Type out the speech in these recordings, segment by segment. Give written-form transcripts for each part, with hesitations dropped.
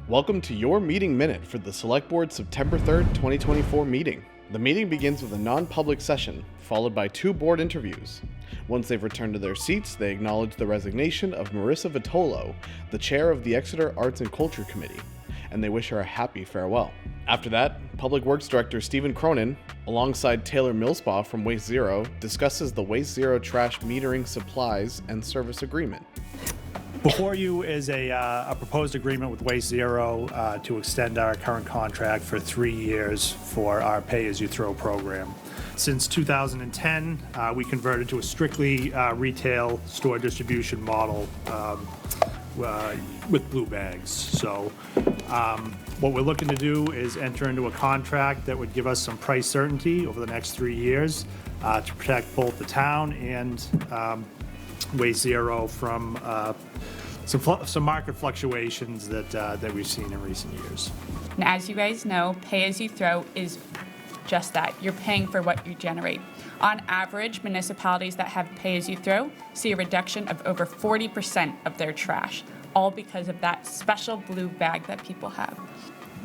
Welcome to your meeting minute for the Select Board September 3rd, 2024 meeting. The meeting begins with a non-public session, followed by 2 board interviews. Once they've returned to their seats, they acknowledge the resignation of Marissa Vitolo, the chair of the Exeter Arts and Culture Committee, and they wish her a happy farewell. After that, Public Works Director Stephen Cronin, alongside Taylor Millspaugh from Waste Zero, discusses the Waste Zero trash metering supplies and service agreement. Before you is a proposed agreement with Waste Zero to extend our current contract for 3 years for our pay-as-you-throw program. Since 2010, we converted to a strictly retail store distribution model with blue bags. So what we're looking to do is enter into a contract that would give us some price certainty over the next 3 years to protect both the town and Waste Zero from some market fluctuations that we've seen in recent years. And as you guys know, pay-as-you-throw is just that. You're paying for what you generate. On average, municipalities that have pay-as-you-throw see a reduction of over 40% of their trash, all because of that special blue bag that people have.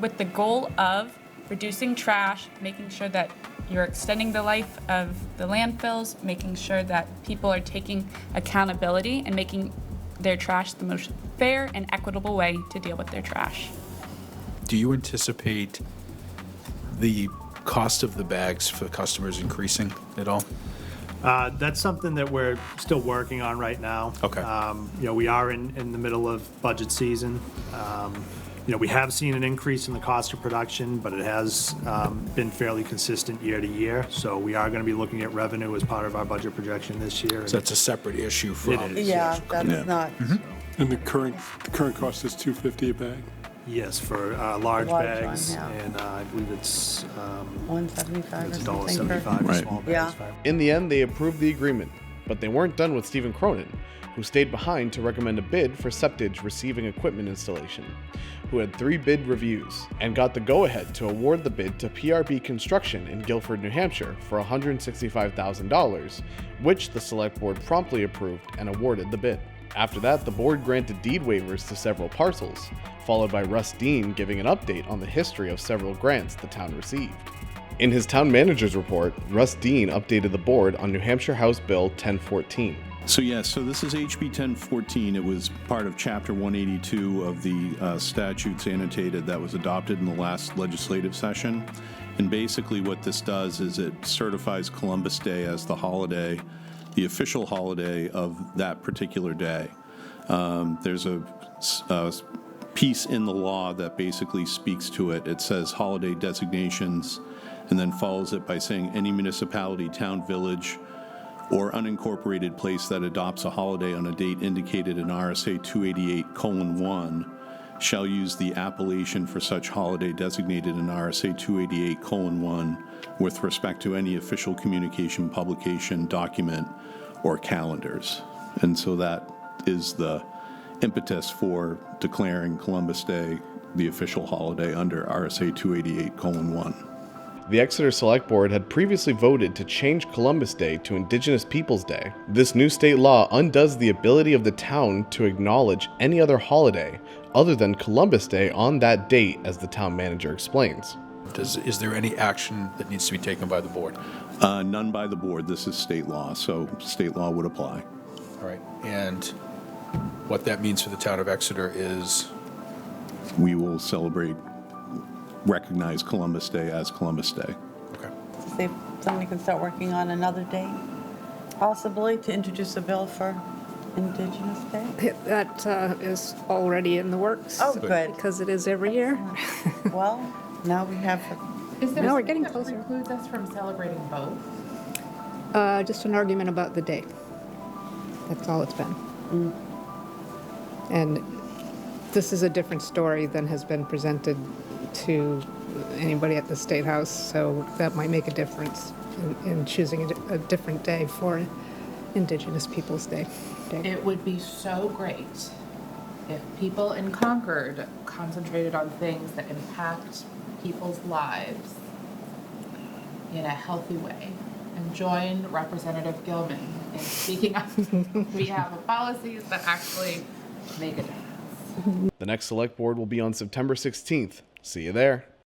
With the goal of reducing trash, making sure that you're extending the life of the landfills, making sure that people are taking accountability and making their trash the most fair and equitable way to deal with their trash. Do you anticipate the cost of the bags for customers increasing at all? That's something that we're still working on right now. Okay. We are in the middle of budget season. We have seen an increase in the cost of production, but it has been fairly consistent year to year. So we are going to be looking at revenue as part of our budget projection this year. So that's a separate issue from... It is. Yeah, that's not. Mm-hmm. And the current cost is $2.50 a bag? Yes, for large Large bags, one, yeah. and I believe it's $1.75 it's or something. $1.75 for Right. small bags. Yeah. In the end, they approved the agreement, but they weren't done with Stephen Cronin, who stayed behind to recommend a bid for Septage receiving equipment installation, who had 3 bid reviews, and got the go-ahead to award the bid to PRB Construction in Guilford, New Hampshire for $165,000, which the Select Board promptly approved and awarded the bid. After that, the board granted deed waivers to several parcels, followed by Russ Dean giving an update on the history of several grants the town received. In his town manager's report, Russ Dean updated the board on New Hampshire House Bill 1014. So this is HB 1014. It was part of Chapter 182 of the statutes annotated that was adopted in the last legislative session. And basically what this does is it certifies Columbus Day as the holiday, the official holiday of that particular day. There's a piece in the law that basically speaks to it. It says holiday designations and then follows it by saying any municipality, town, village, or unincorporated place that adopts a holiday on a date indicated in RSA 288:1 shall use the appellation for such holiday designated in RSA 288:1 with respect to any official communication, publication, document, or calendars. And so that is the impetus for declaring Columbus Day the official holiday under RSA 288:1. The Exeter Select Board had previously voted to change Columbus Day to Indigenous Peoples Day. This new state law undoes the ability of the town to acknowledge any other holiday other than Columbus Day on that date, as the town manager explains. Is there any action that needs to be taken by the board? None by the board. This is state law, so state law would apply. All right. And what that means for the town of Exeter is... We will recognize Columbus Day as Columbus Day. Okay. See if somebody can start working on another day, possibly, to introduce a bill for Indigenous Day. That is already in the works. Oh, good. Because it is every year. Well, now we have, Is there No, we're something getting that closer. precludes us from celebrating both? Just an argument about the date. That's all it's been. And this is a different story than has been presented to anybody at the State House, so that might make a difference in choosing a different day for Indigenous Peoples Day. It would be so great if people in Concord concentrated on things that impact people's lives in a healthy way and join Representative Gilman in speaking on behalf of policies that actually make a difference. The next select board will be on September 16th. See you there.